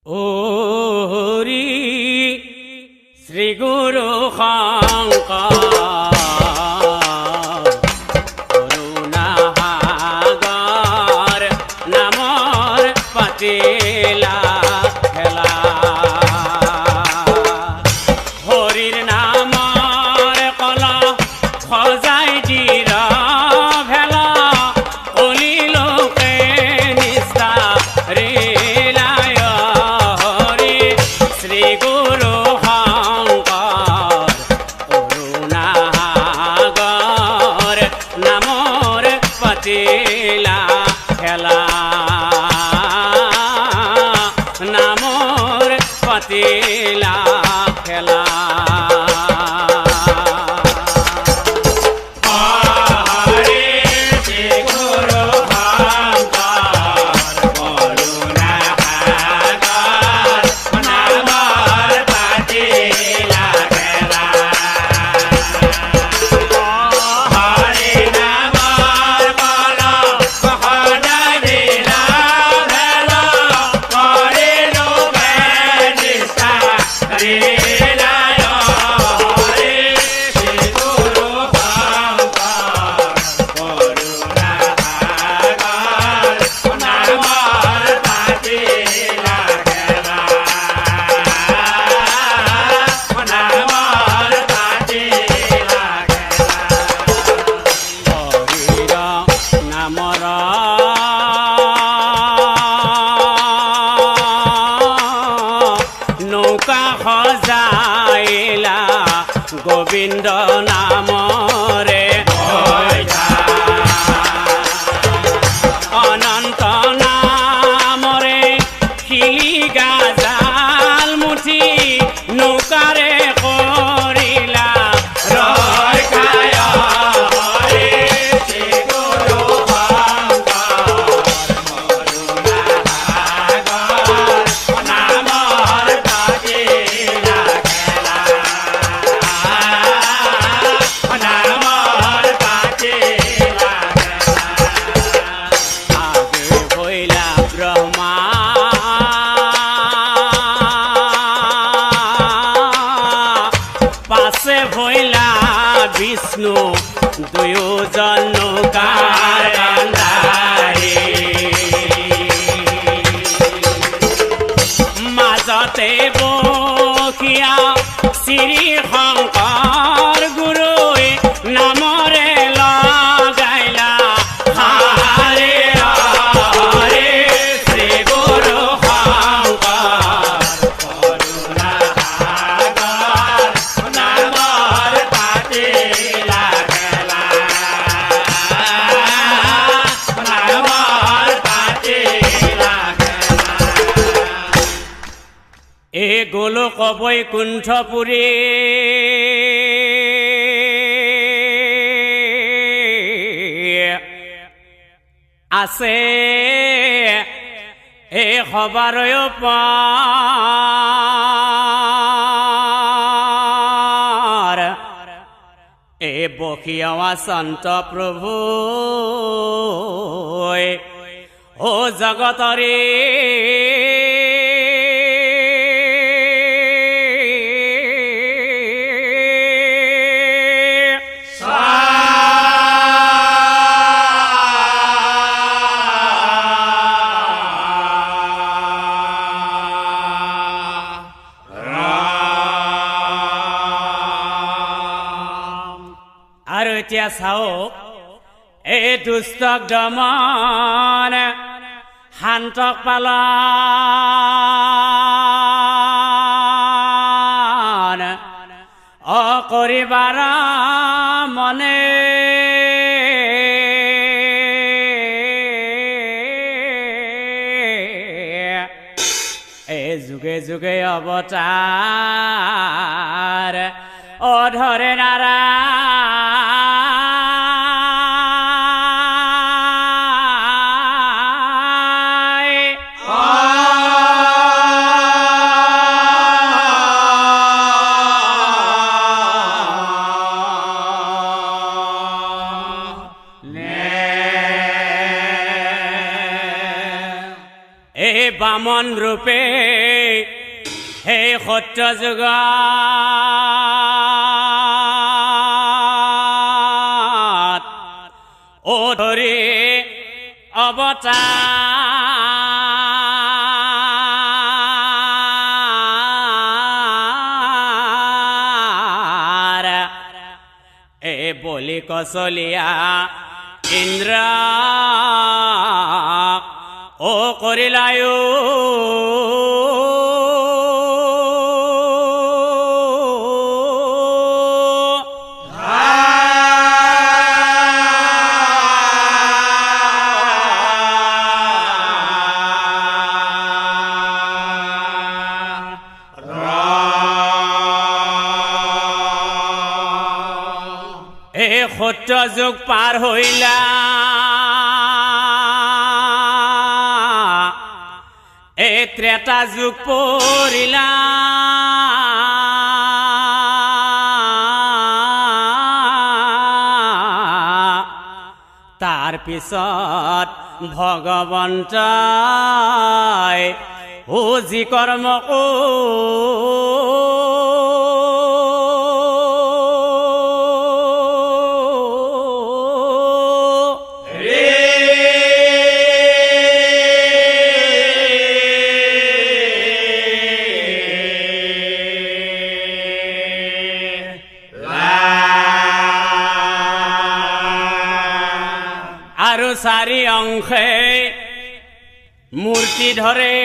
ওৰি শ্ৰী গুৰু শংকৰ কৰুণাসাগৰ নামৰ পাতিলা খেলা হৰিৰ নামৰ কলা সজাই দিৰ ভেলা কলি লোকে নিষ্ঠা ৰে পাতিলা খেলা নামৰ পাতিলা খেলা নৌকা সজাইলা গোবিন্দ নামৰে অনন্ত নামৰে শিলি গাজাল মুঠি নৌকাৰে কৰিলা ৰয় খায় পাছে ভৈলা বিষ্ণু দুয়োজন নৌকাৰ কান্দাৰী মাজতে বসিয়া শ্ৰী শংকৰ গুৰুৱে নামৰে লগাইলা হাৰে হৰে শ্ৰী গুৰু শংকৰ এ গোলক বৈকুণ্ঠপুৰী আছে এ সবাৰয় পাৰ এ বসিয়া সন্ত প্ৰভু ও জগতৰে আৰু এতিয়া চাওক এই দুষ্টক দমন শান্তক পালন অকৰিবাৰ মনে এই যুগে যুগে অৱতাৰ অধৰে নাৰায় বামন ৰূপে হে সত্য যুগ ও ধৰি অৱতাৰ এ বলি কচলিয়া ইন্দ্ৰ ও কৰিলায়ো সত্য যুগ পাৰ হইলা ত্ৰেতা যুগ পৰিলা তাৰ পিছত ভগৱন্তই যি কৰ্ম আৰু চাৰি অংশে মূৰ্তি ধৰে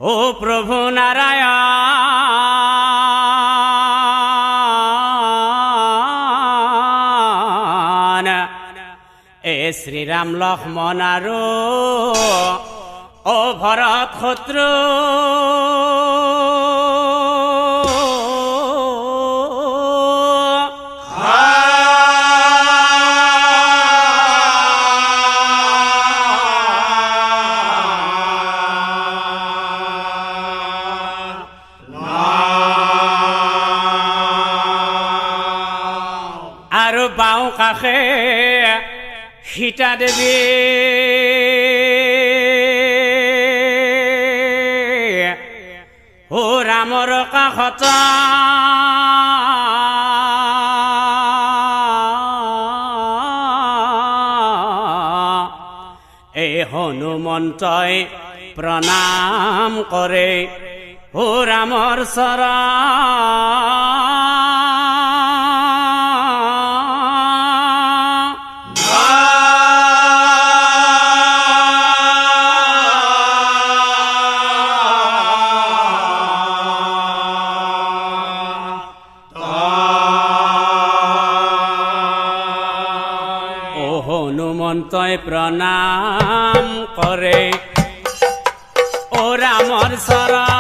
ও প্ৰভু নাৰায়ণ এ শ্ৰীৰাম লক্ষ্মণ আৰু ও ভৰত শত্ৰু আৰু বাওঁ কাষে সীতা দেৱী ও ৰামৰ কাষত এই হনুমন্তই প্ৰণাম কৰে ও ৰামৰ চৰণ হনুমন্তই প্ৰণাম কৰে ও ৰামৰ চৰণ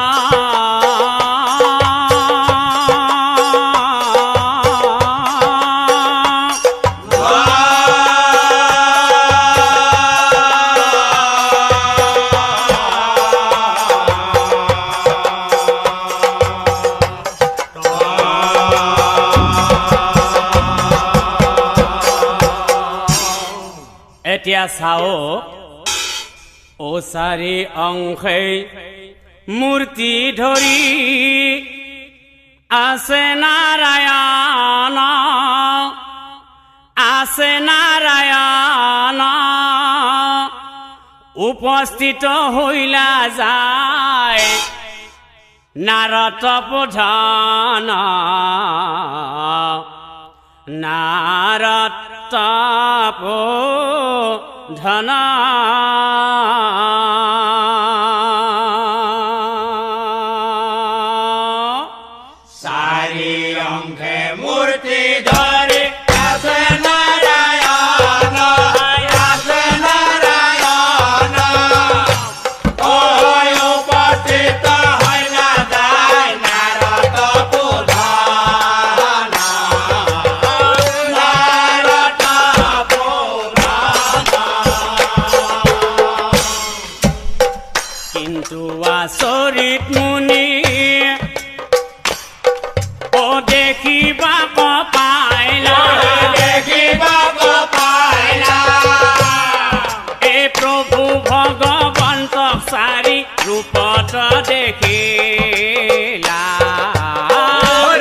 এতিয়া চাও ও চাৰি অংশে মূৰ্তি ধৰি আছে নাৰায়ণ উপস্থিত হইলা যায় নাৰদ প্ৰধান নাৰদ প্ৰধান চাৰি অংশে মূৰ্তি ধৰি আছে নাৰায়ণ উপস্থিত হইলা যায় নাৰদ প্ৰধান কিন্তু আচৰিত মুনি ও দেখিবা পাইলা দেখিবা ৰূপত দেখিলা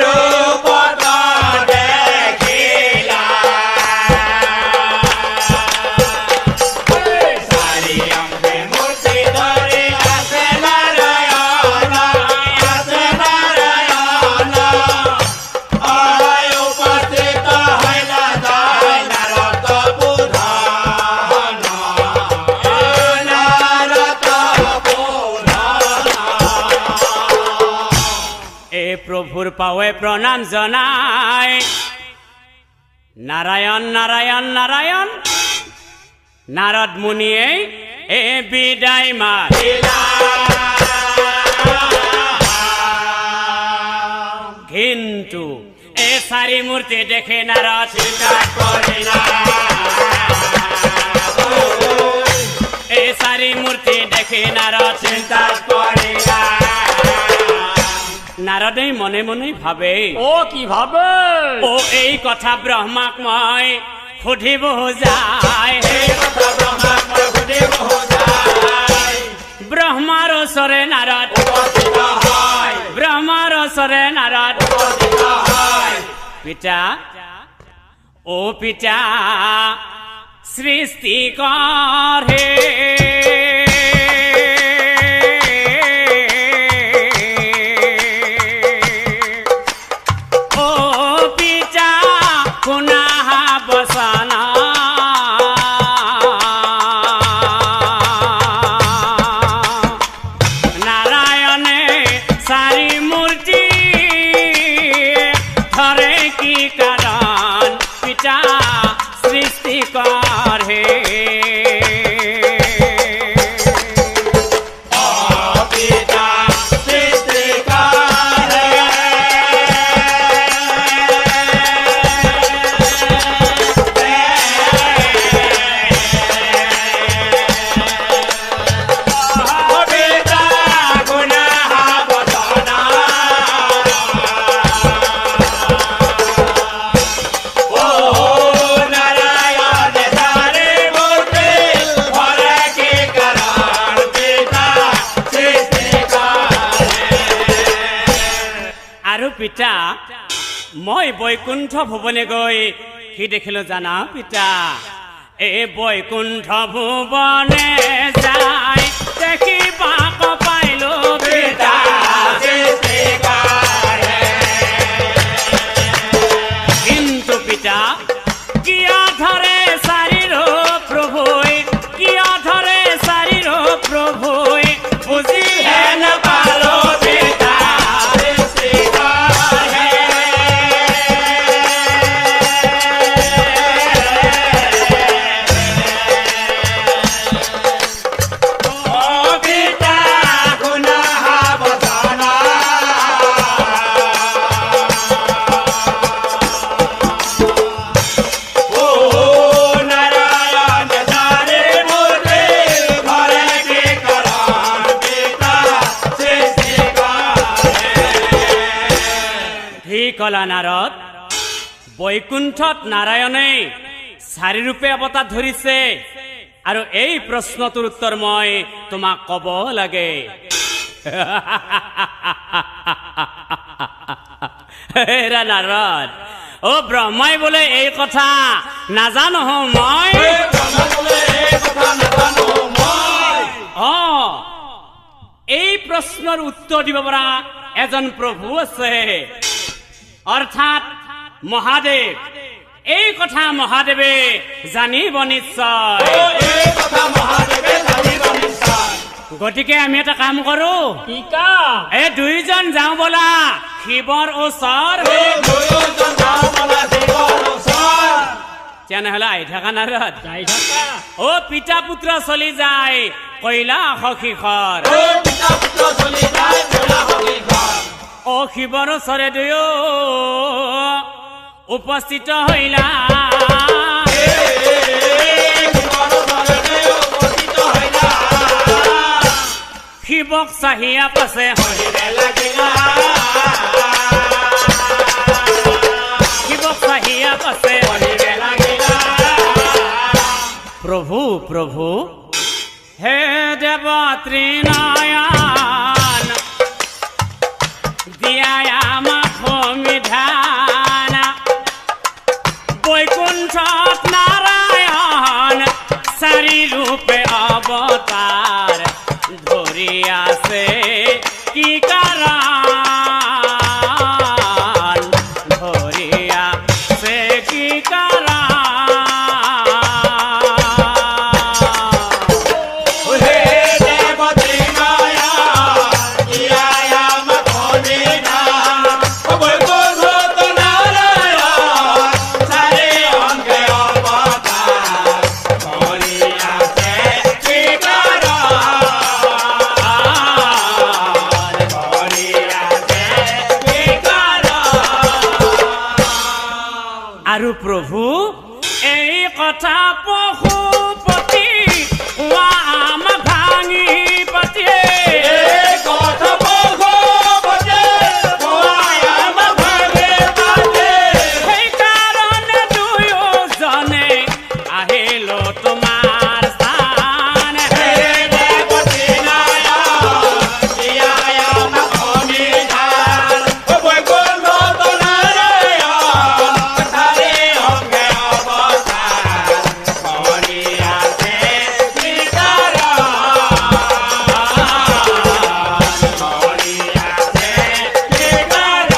ৰূপত দেখিলা চাৰি অংশে মূৰ্তি ধৰি আছে নাৰায়ণ উপস্থিত হৈলা যায় নাৰদ বুধন নাৰদ বুধন এই প্ৰভুৰ পাৱে প্ৰণাম জনাই নাৰায়ণ নাৰায়ণ নাৰায়ণ নাৰদ মুনিয়ে এই বিদায় মাত কিন্তু এই চাৰি মূৰ্তি দেখে নাৰদ এই চাৰি মূৰ্তি দেখে নাৰদ নাৰদে মনে মনে ভাবে কি ভাবে এই কথা ব্ৰহ্মাক মই সুধিব যায় ব্ৰহ্মাৰ ওচৰে নাৰদ ব্ৰহ্মাৰ ওচৰে নাৰদ পিতা পিতা সৃষ্টি কৰে পিতা শুনা বচনা নাৰায়ণে চাৰি মূৰ্তি ধৰে কি কাৰণ পিতা সৃষ্টি কৰে আৰু পিতা মই বৈকুণ্ঠ ভুৱনে গৈ কি দেখিলো জানা পিতা এই বৈকুণ্ঠ ভুৱনে যায় দেখি পাক পাইলো পিতা কিন্তু পিতা কিয় ধৰে চাৰিৰ প্ৰভুই কিয় ধৰে চাৰিৰ প্ৰভুই বুজিহে নাপালো পিতা কলা নাৰদ বৈকুণ্ঠত নাৰায়ণে চাৰিৰূপে অৱতাৰ ধৰিছে আৰু এই প্ৰশ্নটোৰ উত্তৰ মই তোমাক কব লাগে হেৰা নাৰদ ব্ৰহ্মাই বোলে এই কথা নাজানো মই এই প্ৰশ্নৰ উত্তৰ দিব পৰা এজন প্ৰভু আছে অৰ্থাৎ মহাদেৱ এই কথা মহাদেৱে জানিব নিশ্চয় গতিকে আমি এটা কাম কৰো এই দুইজন যাওঁ বলা শিৱৰ ওচৰ তেনেহলে আহি থকা নাৰদ পিতা পুত্ৰ চলি যায় কৈলাশ শিখৰ শিৱৰ ওচৰে দুয়ো উপস্থিত হইলা শিৱক চাহিয়া পাছে শিৱক চাহিয়া পাছে প্ৰভু প্ৰভু হে দেৱ ত্ৰিনয়ন নারী রূপে অবতার ধরিয়াছে কি কারণ ধরিয়াছে কি কারণ হে দেবতী মায়া ইয়া মখনে না বৈকুণ্ঠ নারায়ণ সারে অঙ্গে অবতার ধরিয়াছে কি কারণ ধরিয়াছে কি কারণ আৰু প্ৰভু এই কথা পশুপতি কোৱা আমাক ভাঙি পাতিয়ে কথা বলতে কোয়াম ভাগে পাতে সেইকাৰণে দুয়োজনে আহিল তোমাৰ স্থান হে দেবতী নায়া ইয়া মখনে না বৈকুণ্ঠ নাৰায়ণ সাৰে অঙ্গে অবতাৰ ধৰিয়াছে কি কাৰণ ধৰিয়াছে কি কাৰণ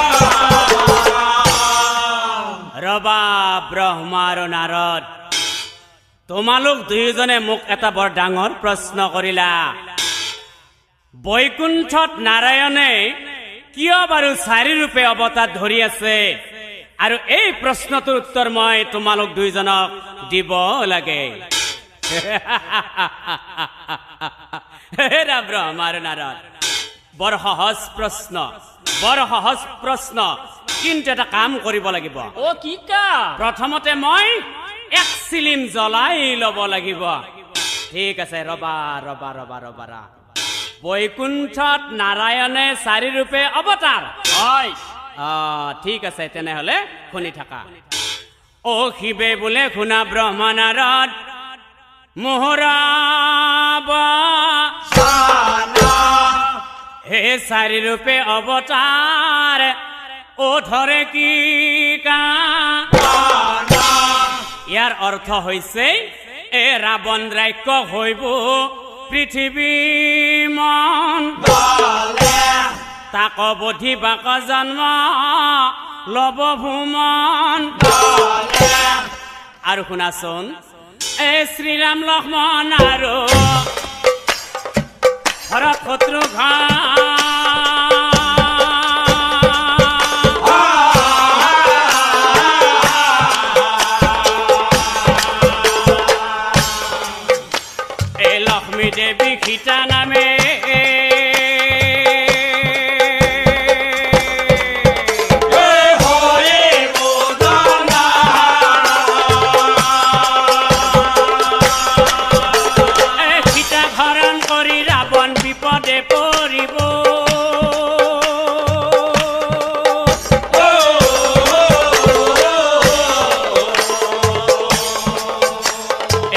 ৰবা ব্ৰহ্মা আৰু নাৰদ তোমালোক দুয়োজনে মোক এটা বৰ ডাঙৰ প্ৰশ্ন কৰিলা বৈকুণ্ঠত নাৰায়ণে কিয় বাৰু চাৰি ৰূপে অৱতাৰ ধৰি আছে আৰু এই প্ৰশ্নটোৰ উত্তৰ মই তোমালোক দুয়োজনক দিব লাগে হেৰা ব্ৰহ্মা আৰু নাৰদ বৰ সহজ প্ৰশ্ন কিন্তু এটা কাম কৰিব লাগিব অ কি কাম প্ৰথমতে মই এক চিলিম জ্বলাই ল'ব লাগিব ঠিক আছে ৰবা বৈকুণ্ঠত নাৰায়ণে চাৰি ৰূপে অৱতাৰ হয় ঠিক আছে তেনেহলে শুনি থাকা অ শিৱে বোলে শুনা ব্ৰহ্মা নাৰদ মোহৰাব হে চাৰি ৰূপে অৱতাৰ ও ধৰে কি ইয়াৰ অৰ্থ হৈছে এ ৰাৱণ ৰাক্ষস হৈব পৃথিৱী মন তাক বধিবাক জন্ম লব ভূমন আৰু শুনাচোন এ শ্ৰীৰাম লক্ষ্মণ আৰু ভৰত শত্ৰুঘ্ন লক্ষ্মী দেৱী সীতা নামে সীতা হৰণ কৰি ৰাৱণ বিপদে পৰিব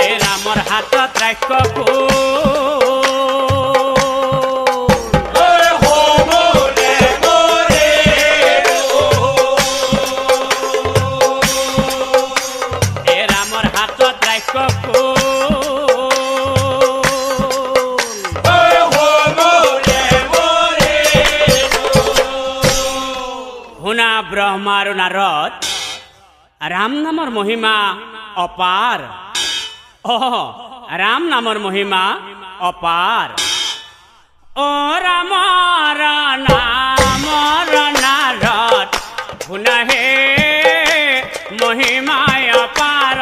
এই ৰামৰ হাতত ৰাক্ষস শুনা ব্ৰহ্মা আৰু নাৰদ ৰাম নামৰ মহিমা অপাৰ ৰাম নামৰ মহিমা অপাৰ অ ৰামৰ নামৰ নাৰদ শুনা হে মহিমায় অপাৰ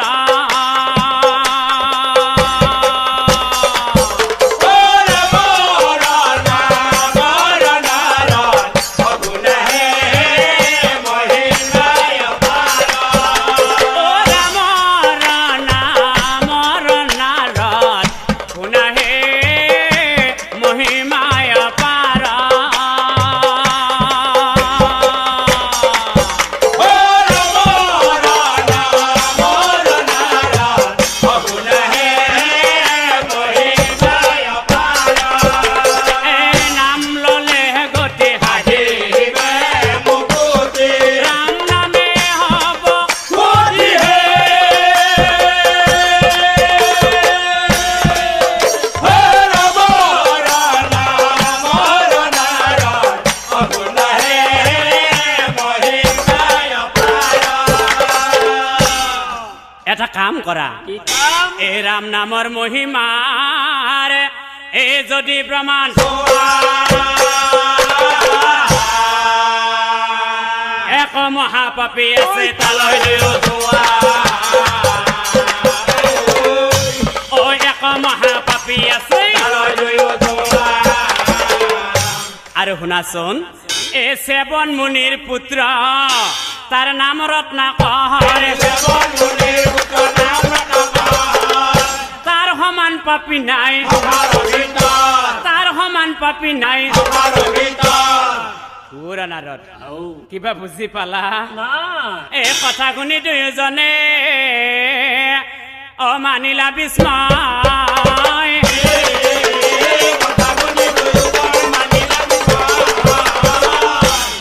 এটা কাম কৰা কি কাম এই ৰাম নামৰ মহিমাৰ এই যদি প্ৰমাণ এক মহাপাপী আছে তালৈ লৈও যোৱা ঐ এক মহাপাপী আছে তালৈ লৈও যোৱা আৰু শুনাচোন এই সেৱন মুনিৰ পুত্ৰ তাৰ নাম ৰত্নাকৰ সেৱন মুনিৰ পুত্ৰ নাম ৰত্নাকৰ তাৰ সমান পাপী নাই আমাৰ ভিতৰত তাৰ সমান পাপী নাই আমাৰ ভিতৰত পুৰা নাৰদ কিবা বুজি পালা না এই কথা শুনি দুয়োজনে অমানিলা বিস্ময়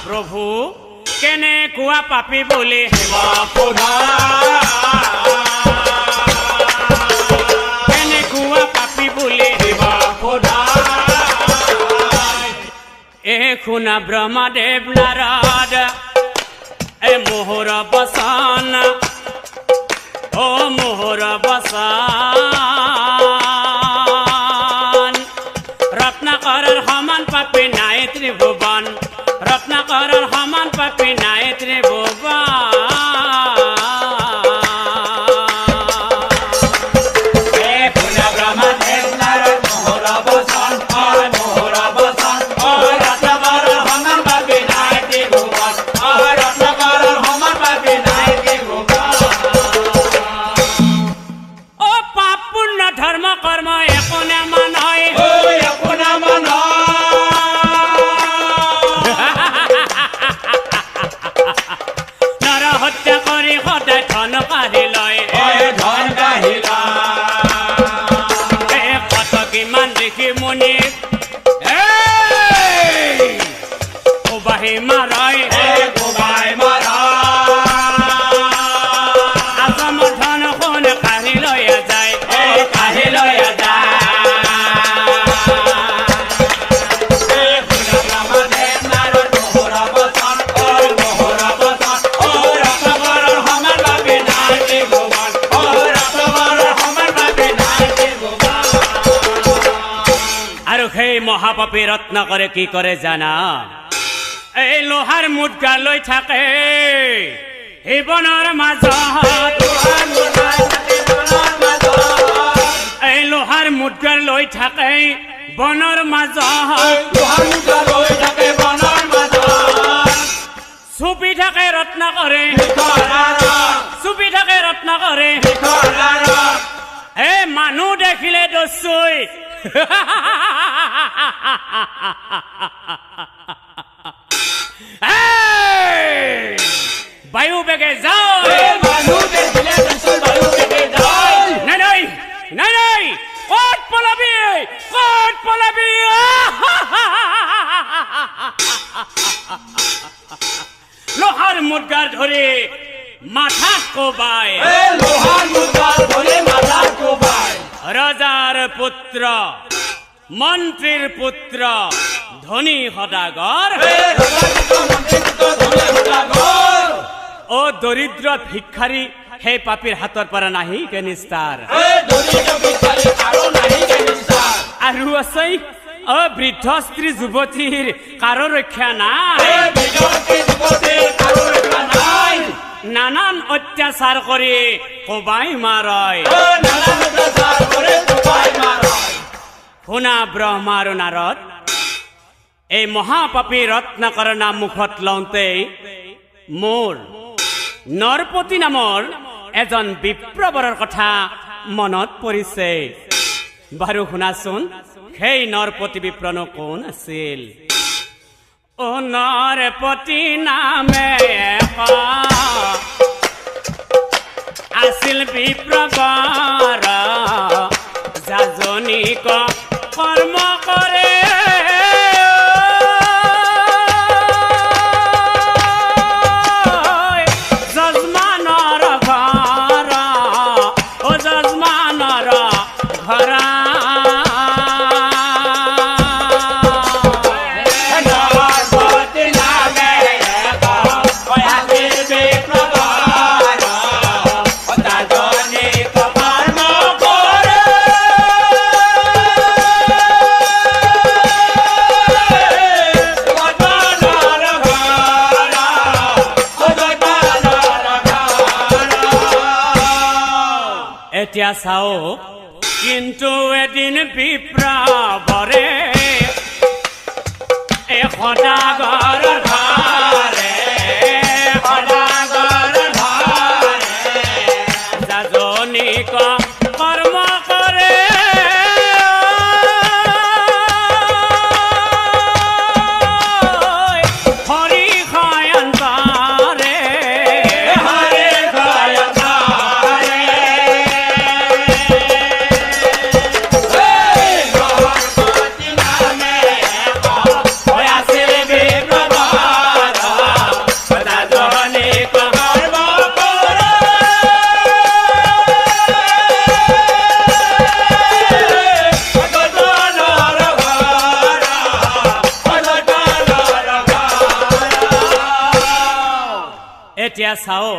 প্ৰভু কেনেকুৱা পাপী বুলি কেনেকুৱা পাপী বুলি শুনা ব্ৰহ্মদেৱ নাৰদ মোহৰ বচন মোহৰ বচন ৰত্নাকৰৰ সমান পাপী নাই ত্ৰিভুৱন ৰত্নাকৰৰ সমান পাপী নাই ত্ৰিভুৱন মহাপাপী ৰত্নাকৰে কি কৰে জানা এই লোহাৰ মুদ্গা লৈ থাকে এই বনৰ মাজত এই লোহাৰ মুদ্গা লৈ থাকে বনৰ মাজত চুপি থাকে ৰত্নাকৰে চুপি থাকে ৰত্নাকৰে এই মানুহ দেখিলে দস্যুই বায়ু বেগে যায় নাই নাই নাই নাই ক'ত পলাবি ক'ত পলাবি লোহাৰ মুদ্গাৰ ধৰি মাথা কোবাই ৰজাৰ পুত্ৰ মন্ত্ৰীৰ পুত্ৰ ধনী সদাগৰ ও দৰিদ্ৰ ভিক্ষাৰী সেই পাপীৰ হাতৰ পৰা নাহি কে নিস্তাৰ আৰু আছে বৃদ্ধ স্ত্ৰী যুৱতীৰ কাৰো ৰক্ষা নাই নানান অত্যাচাৰ কৰি কোবাই মাৰয় শুনা ব্ৰহ্মা আৰু নাৰদ এই মহাপাপী ৰত্নাকৰৰ নাম মুখত লওঁতেই মোৰ নৰপতি নামৰ এজন বিপ্ৰবৰৰ কথা মনত পৰিছে বাৰু শুনাচোন সেই নৰপতি বিপ্ৰনো কোন আছিল ও নৰপতি নামে আছিল বিপ্ৰবৰ যাজনিক কৰ্ম কৰে যজমানৰ ঘৰ ও যজমানৰ ঘৰ Done. এতিয়া চাও কিন্তু এদিন বিপ্ৰবৰে এ সদাগৰ ঘৰে সদাগৰ ঘৰে যাজনিক কৰ্ম কৰে হৰি খয়ন্তৰে হৰি খয়ন্তৰে গণপতি নামে হৈ আছিল বিপ্ৰবৰ যাজনিক কৰ্ম কৰে এতিয়া চাও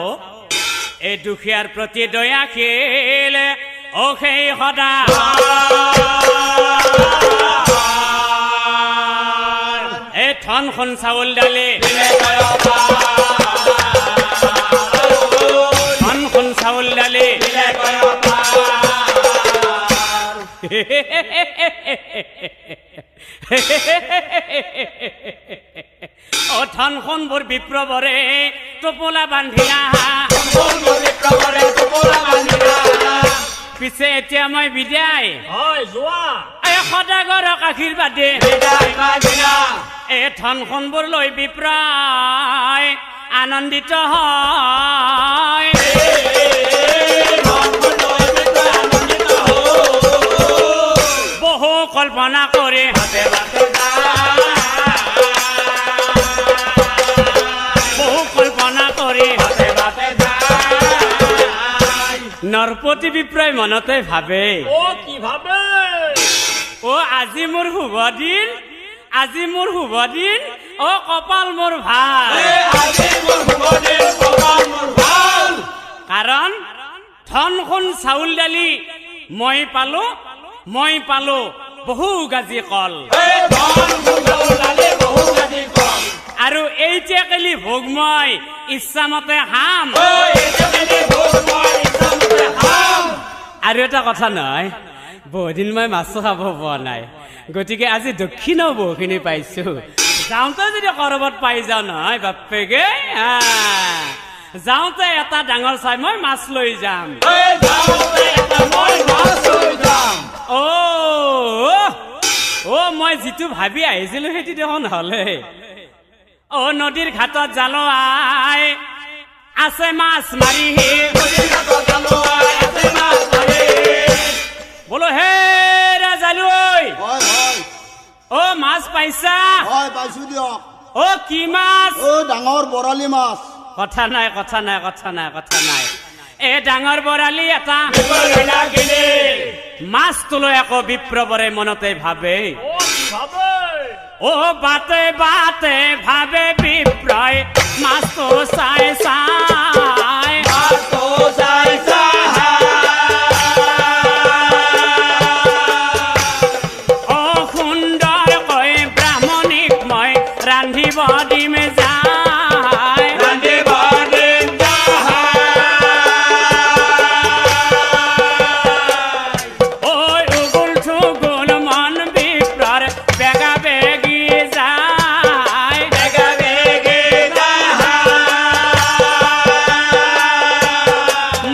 এই দুখীয়াৰ প্ৰতি দয়াশীল অ সেই সদা এই ধনখন চাউল ডালি ধনখন চাউল ডালি অ ধনখন বৰ বিপ্ৰবৰে টোপোলা বান্ধিলা পিছে এতিয়া মই বিদায় হয় যোৱা এই সদাগৰক আশীৰ্বাদ দে এই ধনখন বোৰ লৈ বিপ্ৰই আনন্দিত হয় বহু কল্পনা কৰে বহু কল্পনা কৰি নৰপতি বিপ্ৰই মনতে ভাবে অ কি ভাবে অ আজি মোৰ শুভ দিন আজি মোৰ শুভ দিন অ কপাল মোৰ ভাল কাৰণ ধনখন চাউল ডালি মই পালো বহু গাজি কল আৰু এই যে কালি ভোগ মই ইচ্ছামতে খাম আৰু এটা কথা নহয় বহুদিন মই মাছো খাব পোৱা নাই গতিকে আজি দক্ষিণাও বহুখিনি পাইছো যাওঁতে যদি কৰবাত পাই যাওঁ নহয় বাপেকে যাওঁতে এটা ডাঙৰ চাই মই মাছ লৈ যাম অ মই যিটো ভাবি আহিছিলো সেইটো দেখোন হলে অ নদীৰ ঘাটত জালুৱাই আছে মাছ মাৰি বোলো হে জালুৱাই অ মাছ পাইছা হয় পাইছো দিয়ক অ কি মাছ অ ডাঙৰ বৰালি মাছ কথা নাই এ ডাঙৰ বৰালি এটা মাছটো লৈ আকৌ বিপ্ৰবৰে মনতে ভাবে অ বাটে বাটে ভাবে বিপ্ৰই মাছটো চাই অ সুন্দৰকৈ ব্ৰাহ্মণিক মই ৰান্ধিব দিম যায় ঐ উগুল থুগুল মন বিপ্ৰৰ বেগা বেগি যায়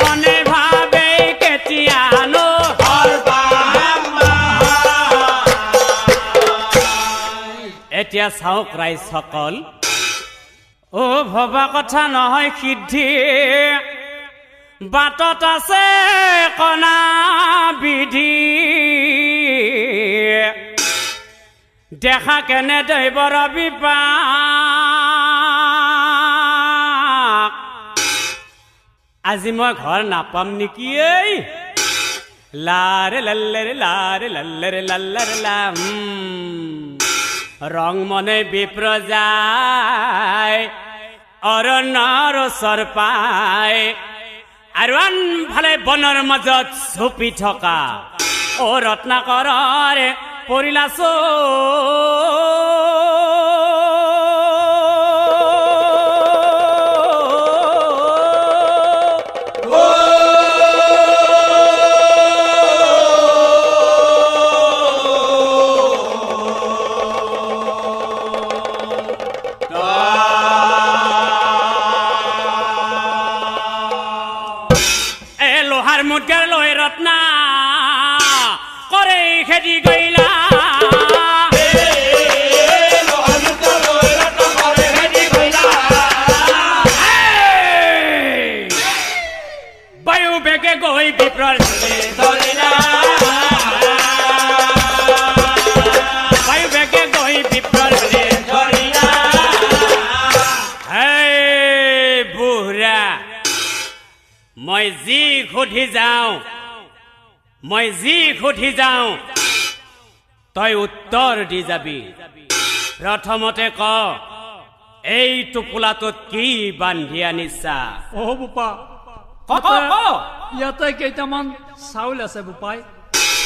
মনে ভাবে কেতিয়ানো এতিয়া চাওক ৰাইজসকল অ ভবা কথা নহয় সিদ্ধি বাটত আছে কণা বিধি দেখা কেনে দৈবৰ বিপাক আজি মই ঘৰ নাপাম নেকি এই লাৰে লাল্লেৰে লাম ৰং মনে বিপ্ৰ যায় অৰণ্যৰ ওচৰ পায় আৰু আনফালে বনৰ মাজত ছুপি থকা অ ৰত্নাকৰৰ পৰিলা লোহাৰ মুদ্গাৰ লৈ ৰত্না কৰে খেদি গইলা বায়ু বেগে গৈ বিপ্ৰৰ ধৰিলা বায়ু বেগে গৈ বিপ্ৰৰ ধৰিলা বুঢ়া মই যি সুধি যাওঁ তই উত্তৰ দি যাবি প্ৰথমতে ক এই টোপোলাটোত কি বান্ধি আনিছা বোপা ইয়াতে কেইটামান চাউল আছে বোপাই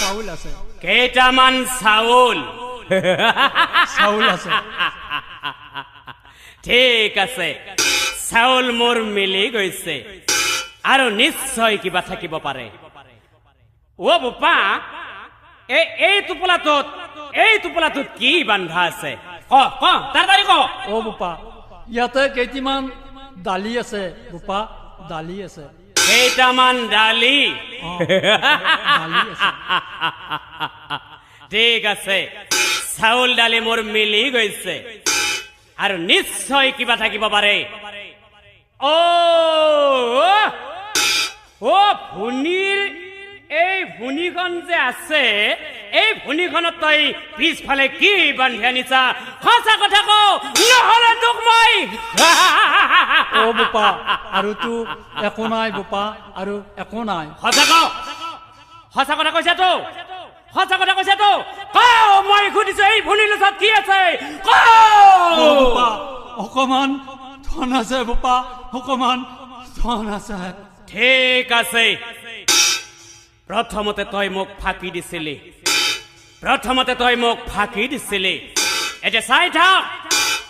চাউল আছে কেইটামান চাউল আছে ঠিক আছে চাউল মোৰ মিলি গৈছে আৰু নিশ্চয় কিবা থাকিব পাৰে ও বোপা এই টোপোলাটোত কি বান্ধা আছে ক তাড়াতাড়ি ক বোপা ইয়াতে কেইটামান দালি আছে বোপা দালি আছে কেইটামান দালি দালি আছে ঠিক আছে চাউল দালি মোৰ মিলি গৈছে আৰু নিশ্চয় কিবা থাকিব পাৰে ভুনিৰ এই ভুনিখন যে আছে এই ভুনিখনত তই পিছফালে কি বান্ধি আনিছা সঁচা কথা ক নহলে তোক মই বোপা আৰু তো একো নাই বোপা আৰু একো নাই সঁচা কথা কৈছা তো ক মই সুধিছো এই ভুনিৰ লগত কি আছে ক বোপা অকমান ধন আছে বোপা অকমান ধন আছে ঠিক আছে প্ৰথমতে তই মোক ফাঁকি দিছিলি এতিয়া চাই থাক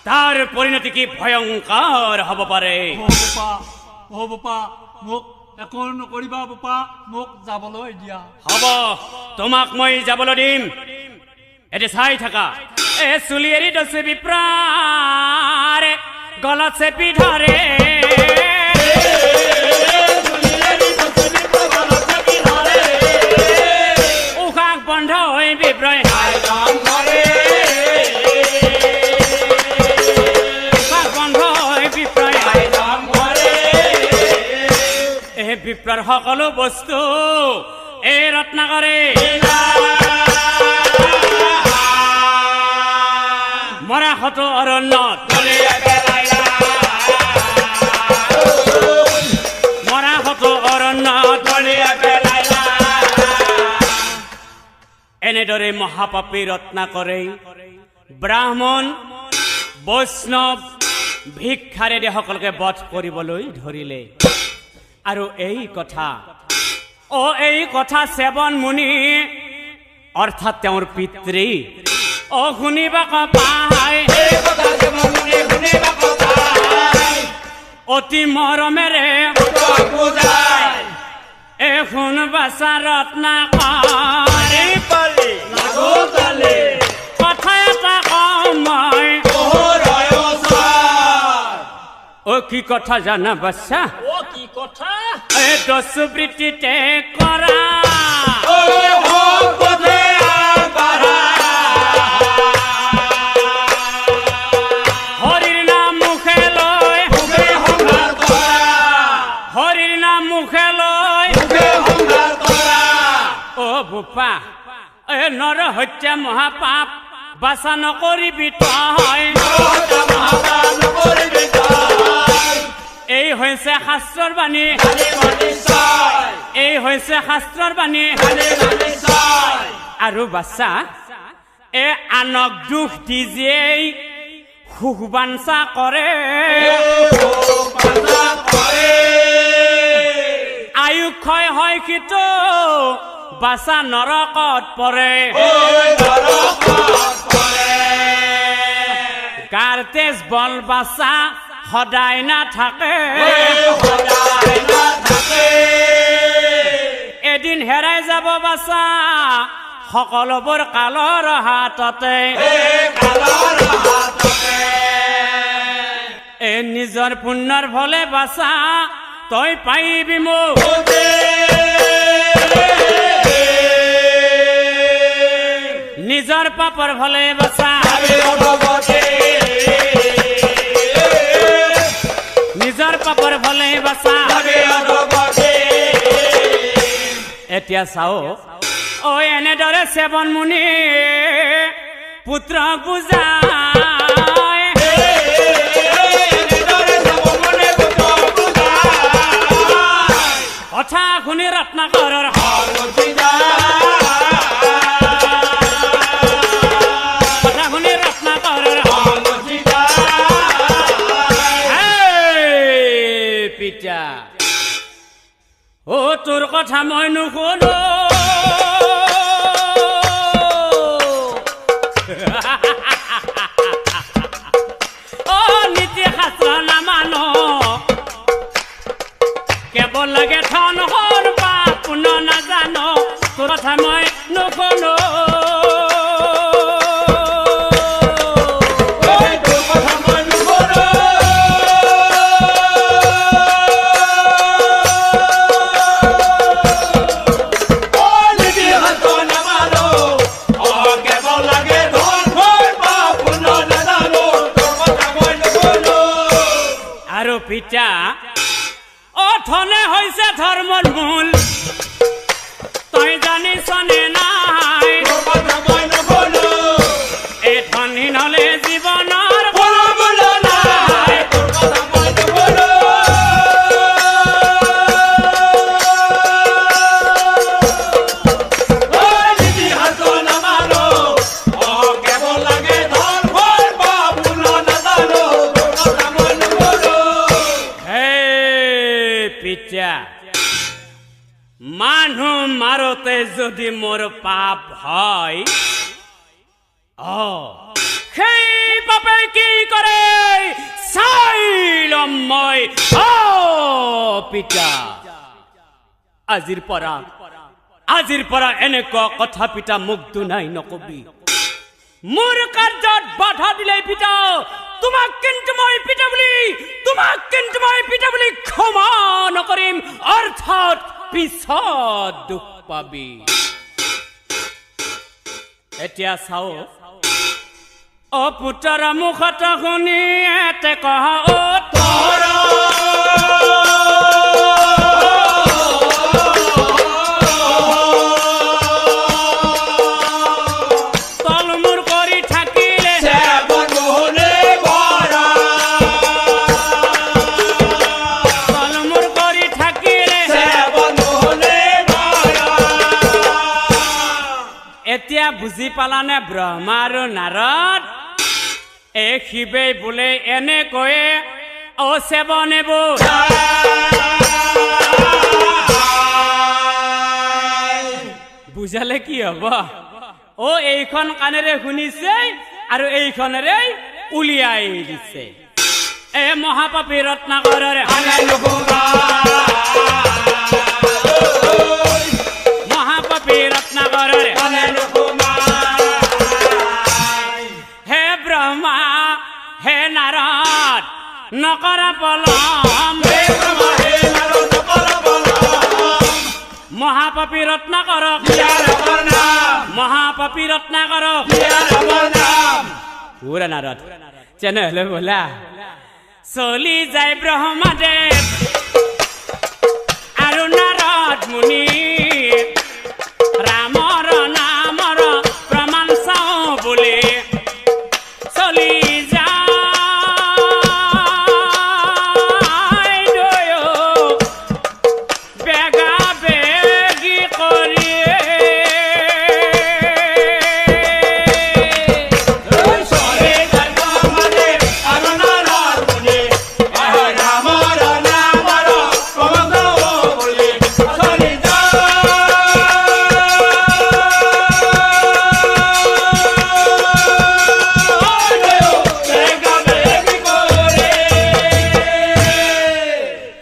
তাৰ পৰিণতি কি ভয়ংকৰ হ'ব পাৰে বোপা মোক একো নকৰিবা বোপা মোক যাবলৈ দিয়া হ'ব তোমাক মই যাবলৈ দিম এতিয়া চাই থাকা চুলি এৰি দছে বিপ্ৰাৰে গলত চেপি ধৰে উশাহ বন্ধ হৈ বিপ্ৰয় বিপ্ৰৰ সকলো বস্তু এই ৰত্নাকৰে মৰা হতো অৰণ্যত এনেদৰে মহাপাপী ৰত্নাকৰে ব্ৰাহ্মণ বৈষ্ণৱ ভিক্ষাৰেদী সকলকে বধ কৰিবলৈ ধৰিলে আৰু এই কথা সেৱন মুনি অৰ্থাৎ তেওঁৰ পিতৃ শুনিবাক পায় অতি মৰমেৰে এখন বাচা ৰত্নাকৰে কথা এটা কওঁ মই কি কথা জানা বাচ্চা কি কথা দস্যুবৃত্তিতে কৰা হৰিৰ নাম মুখে লৈ বোপা নৰ হত্যা মহাপাপ বাচা নকৰিবি তই এই হৈছে শাস্ত্ৰৰ বাণী আৰু বাচ্চা আনক দুখ দি যে সুখ বাঞ্ছা কৰে আয়ু ক্ষয় হয় কিন্তু বাচা নৰকত পৰে গাৰ তেজ বল বাচা সদায় নাথাকে এদিন হেৰাই যাব বাচা সকলোবোৰ কালৰ হাততে নিজৰ পুণ্যৰ ফলে বাচা তই পাইবি মোক নিজৰ পাপৰ ভলে বচা নিজৰ পাপৰ ভলে বচা এতিয়া চাও ঐ এনেদৰে সেৱন মুনি পুত্ৰ বুজায় কথা শুনি ৰত্নাকৰৰ কথা শুনি ৰত্নাকৰৰ পিতা অ' তোৰ কথা মই নুশুনো অ' নীতি শাস্ত্ৰ নামানো কেৱল লাগে ধন হৰ পাপ পুণ্য নাজানো তোৰ কথা মই নুশুনো আৰু পিতা অথনে হৈছে ধৰ্মৰ মূল তই জানিছনে নাই এই ধনী নলে জীৱনৰ মানুহ মাৰোতে যদি মোৰ পাপ হয় সেই পাপে কি কৰে চাই লম মই পিতা আজিৰ পৰা এনেকুৱা কথা পিতা মোক দুনাই নকবি মোৰ কাৰ্যত বাধা দিলে পিতা তোমাক কিন্তু মই পিতা বুলি ক্ষমা নকৰিম অৰ্থাৎ পিছত দুখ পাবি এতিয়া চাও অপুত্ৰৰ মুখত শুনি এতে কহ তলমূৰ কৰি থাকিলে তলমূৰ কৰি থাকিলে এতিয়া বুজি পালানে ব্ৰহ্মা আৰু নাৰদ এই শিৱে বোলে এনেকৈয়ে অসেৱনেবোৰ বুজালে কি হব এইখন কাণেৰে শুনিছে আৰু এইখনেৰে উলিয়াই দিছে মহাপাপী ৰত্নাকৰৰে মহাপাপী ৰত্নাকৰৰে হে ব্ৰহ্মা হে নাৰদ নকৰা পলম মহাপাপী ৰত্নাকৰক মহাপাপী ৰত্নাকৰক পুৰা নাৰদ তেনেহলে বোলা চলি যায় ব্ৰহ্মাদেৱ আৰু নাৰদ মুনি ৰামৰ নামৰ প্ৰমাণ চাওঁ বুলি চলি যায় বেগা বেগি কৰি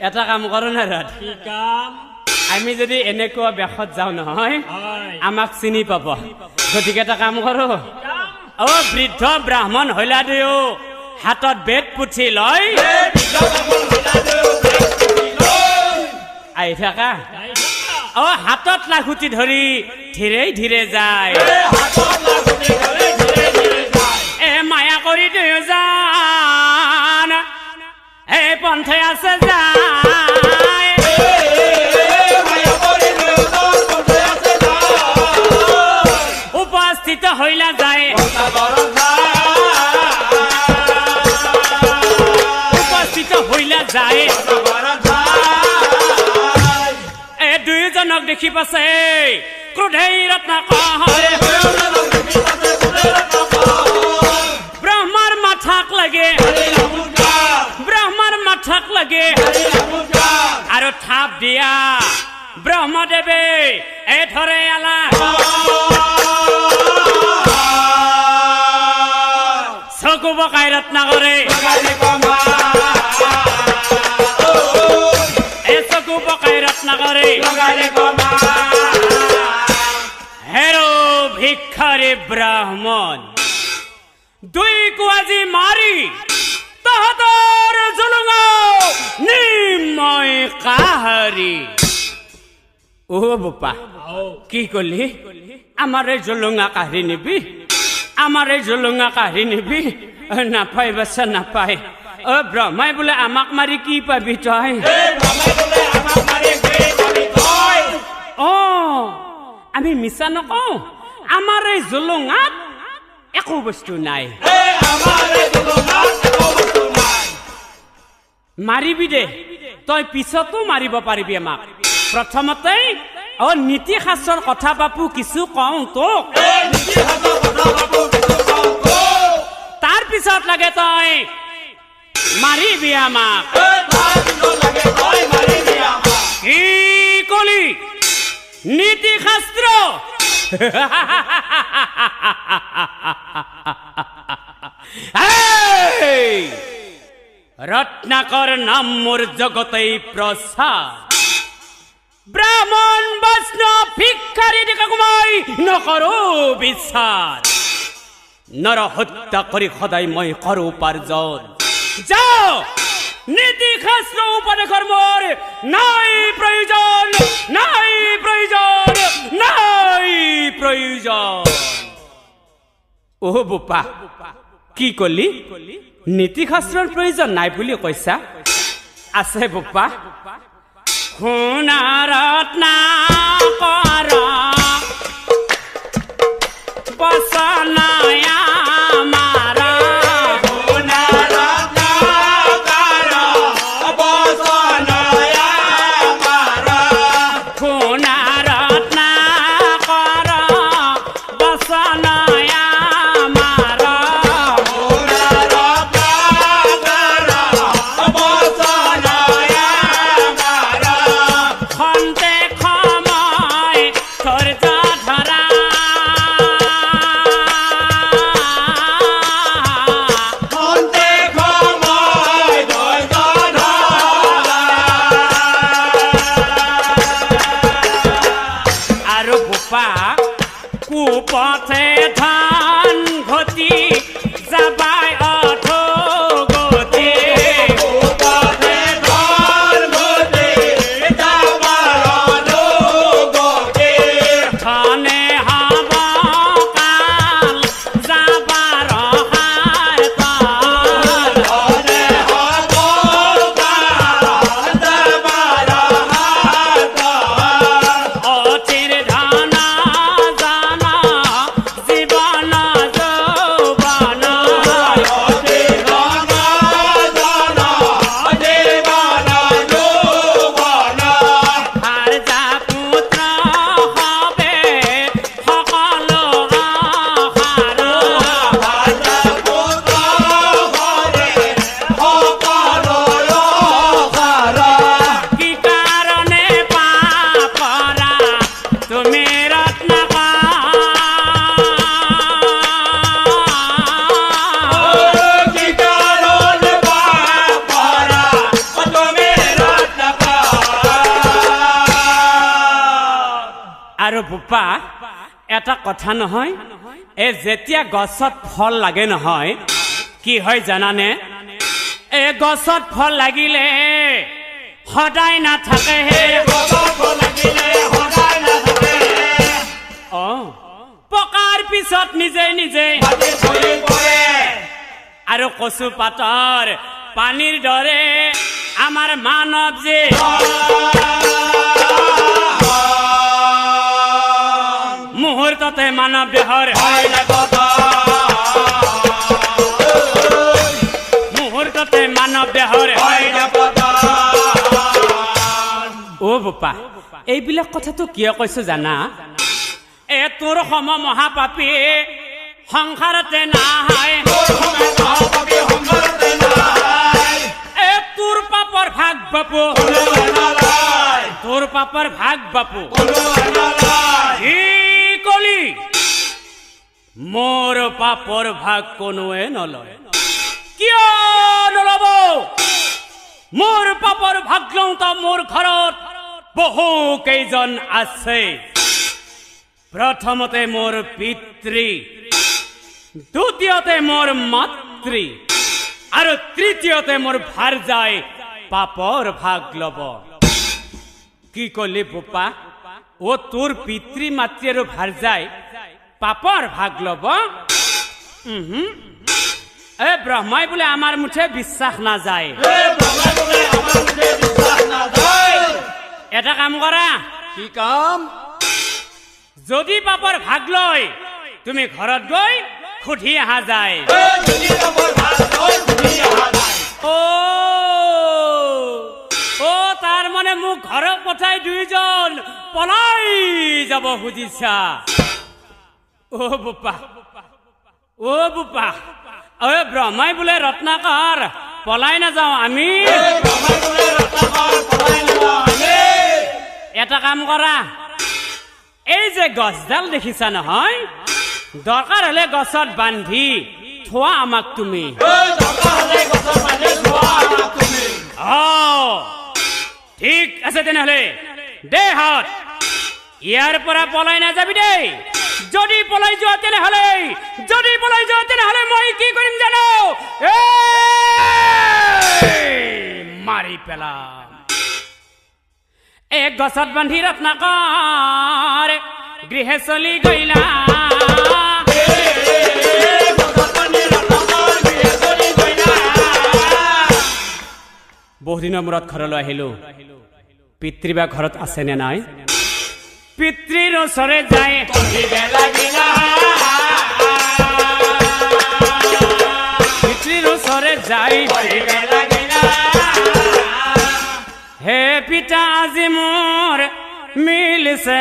এটা কাম কৰো নাৰদ আমি যদি এনেকুৱা বেশত যাওঁ নহয় আমাক চিনি পাব গতিকে এটা কাম কৰো বৃদ্ধ ব্ৰাহ্মণ হইলা দিও হাতত বেদ পুথি লৈ আহি থাকা হাতত লাখুটি ধৰি ধীৰে ধীৰে যায় পন্থে আছে যায় উপস্থিত হইলা যায় উপস্থিত হইলা যায় এ দুইজনক দেখি পাছে ক্ৰোধেই ৰত্নাকৰ ব্ৰহ্মাৰ মাথাক লাগে ব্ৰহ্মাৰ মাথাক লাগে আৰু থাপ দিয়া ব্ৰহ্মদেৱে এ ধৰে আলা চকু বকাই ৰত্নাকৰে এ চকু বকাই ৰত্নাকৰে হেৰো ভিক্ষাৰী ব্ৰাহ্মণ দুই কুৱাজি মাৰি তহঁতৰ জুলুঙা নিময় কাহাৰি ও বোপা কি কলি আমাৰ এই জুলুঙা কাহাৰি নিবি আমাৰ এই জুলুঙা কাহাৰি নিবি নাপায় বাচ্চা নাপায় অ ব্ৰহ্মাই বোলে আমাক মাৰি কি পাবি তই অ আমি মিছা নকওঁ আমাৰ এই জুলুঙাত একো বস্তু নাই মাৰিবি দে তই পিছতো মাৰিব পাৰিবি আমাক প্ৰথমতে অ নীতি শাস্ত্ৰৰ কথা বাপু কিছু কওঁ তোক তাৰ পিছত লাগে তই মাৰিবি আমাক কি কলি নীতি শাস্ত্ৰ ৰত্নাকৰ নাম মোৰ জগতেই প্ৰচাৰ ব্ৰাহ্মণ বৈষ্ণৱ ভিক্ষাৰী মই নকৰো বিচাৰ নৰ হত্যা কৰি সদায় মই কৰো উপাৰ্জন যাও নীতি শাস্ত্ৰ উপদেশৰ মোৰ নাই প্ৰয়োজন নাই প্ৰয়োজন নাই প্ৰয়োজন অ বোপা কি কলি নীতি শাস্ত্ৰৰ প্ৰয়োজন নাই বুলি কৈছা আছে বোপা শুনা ৰত্নাকৰ বচনায় মাৰা কুপথে ধান ঘটি যাবাই অধোগতি কুপথে ধান ঘটি যাবাই অধোগতি খানে হাব কাল যাবাৰ হাৰ পাল খানে হাব কাল যাবাৰ হাৰ পাল অচিৰ ধানা আৰু বোপা এটা কথা নহয় এ যেতিয়া গছত ফল লাগে নহয় কি হয় জানানে এ গছত ফল লাগিলে সদায় নাথাকে অ পকাৰ পিছত নিজে নিজে আৰু কচু পাতৰ পানীৰ দৰে আমাৰ মানব যে মুহূৰ্ততে মানব দেহৰ মুহূৰ্ততে মানব দেহৰ ও বোপা এইবিলাক কথা তো কিয় কৈছো জানা এ তোৰ সম মহাপাপী সংসাৰতে নাই এ তোৰ পাপৰ ভাগ বাপু তোৰ পাপৰ ভাগ বাপু কি কলি মোৰ পাপৰ ভাগ কোনোৱে নলয় কিয় নলব মোৰ পাপৰ ভাগ লওঁতা মোৰ ঘৰত বহু কেইজন আছে প্ৰথমতে মোৰ পিতৃ দ্বিতীয়তে মোৰ মাতৃ আৰু তৃতীয়তে মোৰ ভাৰ্যাই পাপৰ ভাগ লব কি কলি বোপা ও তোৰ পিতৃ মাতৃ আৰু ভাৰ্যাই পাপৰ ভাগ লব এ ব্ৰহ্মাই বোলে আমাৰ মুঠে বিশ্বাস নাযায় এটা কাম কৰা কি কাম যদি পাপৰ ভাগ লয় তুমি ঘৰত গৈ খুঠি আহা যায় ও তাৰ মানে মোক ঘৰত পঠাই দুইজন পলাই যাব খুজিছা ও বোপা ঐ ব্ৰহ্মাই বোলে ৰত্নাকৰ পলাই নাযাওঁ আমি এটা কাম কৰা এই যে গছডাল দেখিছা নহয় দৰকাৰ হলে গছত বান্ধি থোৱা আমাক তুমি ঠিক আছে তেনেহলে দে হাত ইয়াৰ পৰা পলাই নাযাবি দেই যদি পলাই যোৱা তেনেহলে মই কি কৰিম জানো মাৰি পেলাম এক গছত বান্ধি ৰত্নাকৰ গৃহে চলি গইলা বহুদিনৰ মূৰত ঘৰলৈ আহিলো পিতৃ বা ঘৰত আছে নে নাই পিতৃৰ ওচৰে যায় পিতৃৰ ওচৰে যায় হে পিতা আজি মোৰ মিলিছে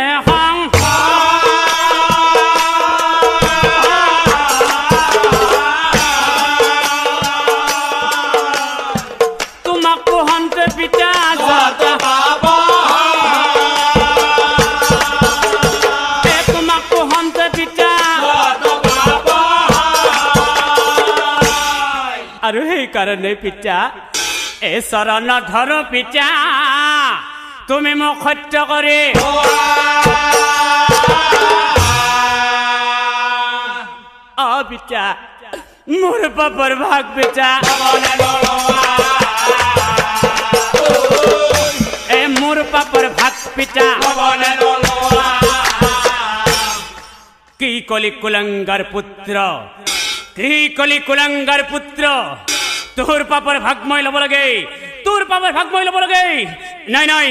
তোমাক পোহন্তে পিতা তোমাক পোহন্তে পিতা আৰু সেইকাৰণে পিতা এই চৰণ ধৰো পিতা তুমি মোক সত্য কৰি পিতা মোৰ পাপৰ ভাগ পিতা মোৰ পাপৰ ভাগ পিতা কি কলি কুলংগাৰ পুত্ৰ তোৰ পাপৰ ভাগ মই ল'ব লাগে নাই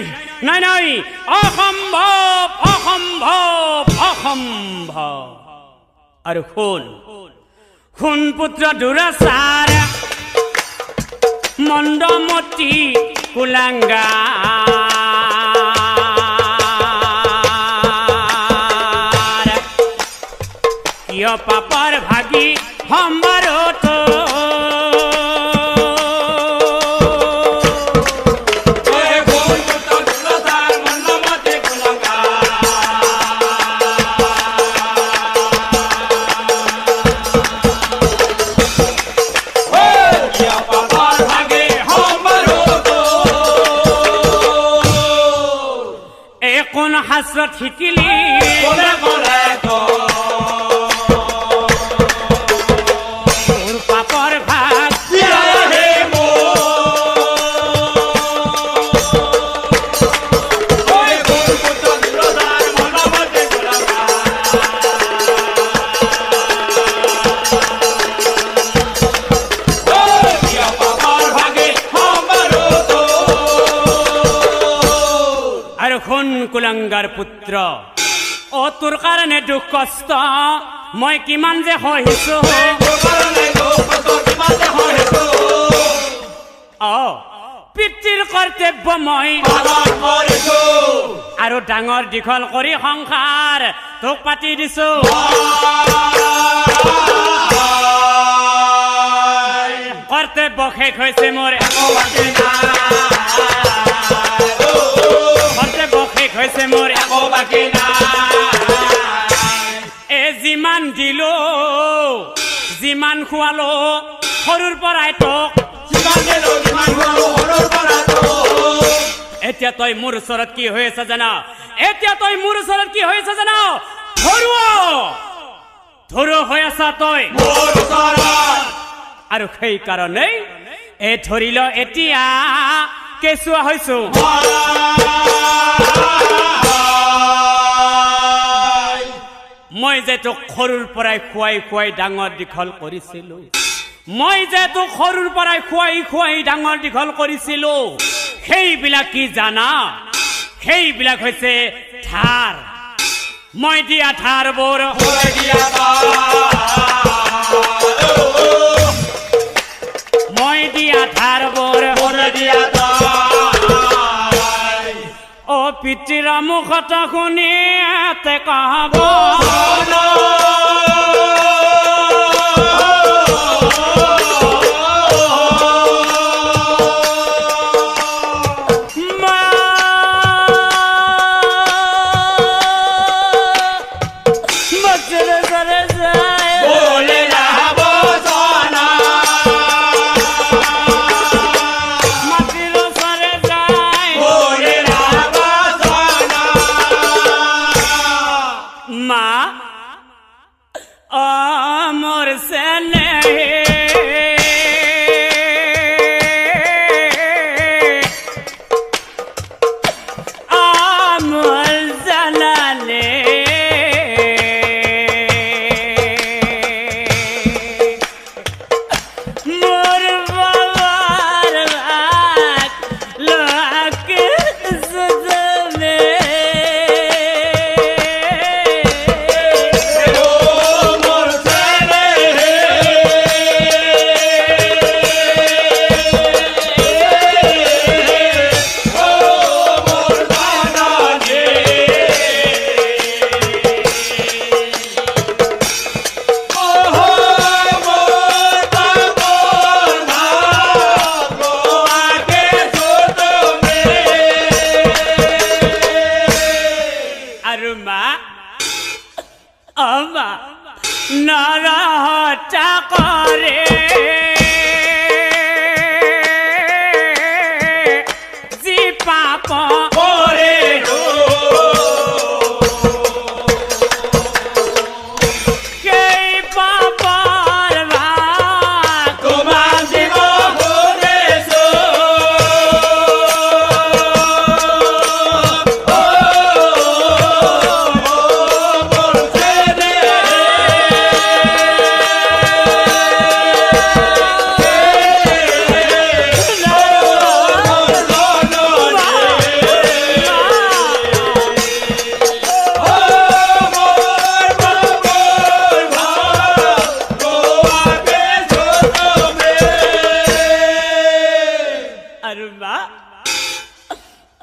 অসম্ভৱ আৰু শুন পুত্ৰ দুৰাচাৰ মন্দমতি কুলাংগা কিয় পাপৰ ভাগি সম্বাৰত শাস্ত্ৰত শিকিলি তোৰ পাপৰ ভাগ দেখোন কুলাঙ্গাৰ পুত্ৰ অ তোৰ কাৰণে দুখ কষ্ট মই কিমান যে সহিছো অ পিতৃৰ কৰ্তব্য মই আৰু ডাঙৰ দীঘল কৰি সংসাৰ তোক পাতি দিছো কৰ্তব্য শেষ হৈছে মোৰ কৰ্তব্য শেষ হৈছে মোৰ এ যিমান দিলো যিমান খোৱালো সৰুৰ পৰাই তোক এতিয়া তই মোৰ ওচৰত কি হৈ আছে জানা এতিয়া তই মোৰ ওচৰত কি হৈ আছে জানা ধৰু হৈ আছা তই আৰু সেই কাৰণে এই ধৰিল এতিয়া কেঁচুৱা হৈছো মই যে তোক সৰুৰ পৰাই খুৱাই খুৱাই ডাঙৰ দীঘল কৰিছিলো মই যে তোক সৰুৰ পৰাই খুৱাই খুৱাই ডাঙৰ দীঘল কৰিছিলো সেইবিলাক কি জানা সেইবিলাক হৈছে ধাৰ মই দিয়া ধাৰবোৰ মই দিয়া ধাৰবোৰ অ পিতৃৰ মুখত শুনি এতে কব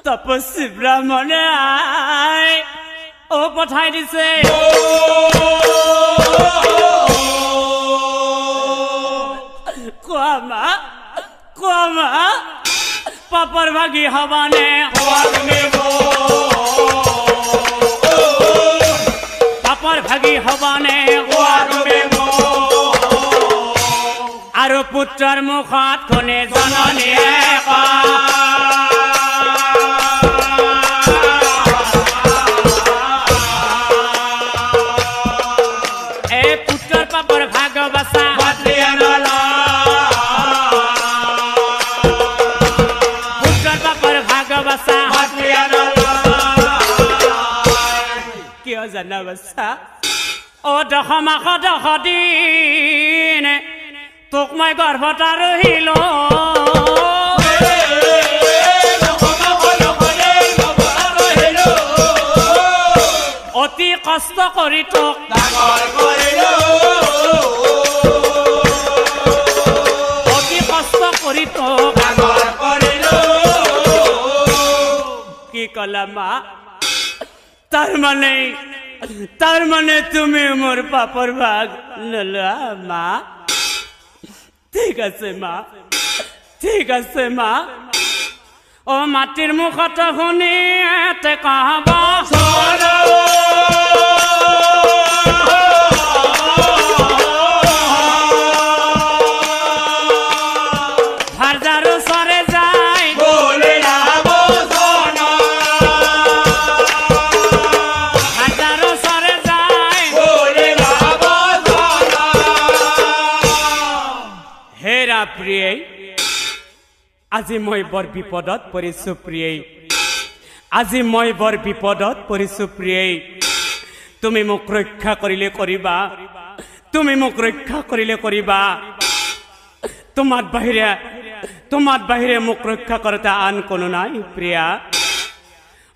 তপস্বী ব্ৰাহ্মণে ও পঠাই দিছে কোৱা মা পাপৰ ভাগি হবানে পাপৰ ভাগি হবানে আৰু পুত্ৰৰ মুখত কোনে জননীয়ে কিয় জানা বাচ্চা অ 10 মাহ 10 দিন তোক মই গৰ্ভত ৰহিলো কষ্ট কৰি তোক ডাঙৰ কৰিলো অতি কষ্ট কৰি তোক ডাঙৰ কৰিলো কি কলা মা তাৰ মানে তুমি মোৰ পাপৰ ভাগ নলোৱা মা ঠিক আছে মা ঠিক আছে মা ও মাটিৰ মুখত শুনি এতে কব ভাৰজাৰু চৰে যায় বলে যাব সোনা ভাৰজাৰু চৰে যায় বলে যাব সোনা হেৰা প্ৰিয়ে আজি মই বৰ বিপদত পৰিছো প্ৰিয়ে আজি মই বৰ বিপদত পৰিছো প্ৰিয়ে তুমি মোক ৰক্ষা কৰিলে কৰিবা তুমি মোক ৰক্ষা কৰিলে কৰিবা তোমাত বাহিৰে মোক ৰক্ষা কৰোঁতা আন কোনো নাই প্ৰিয়া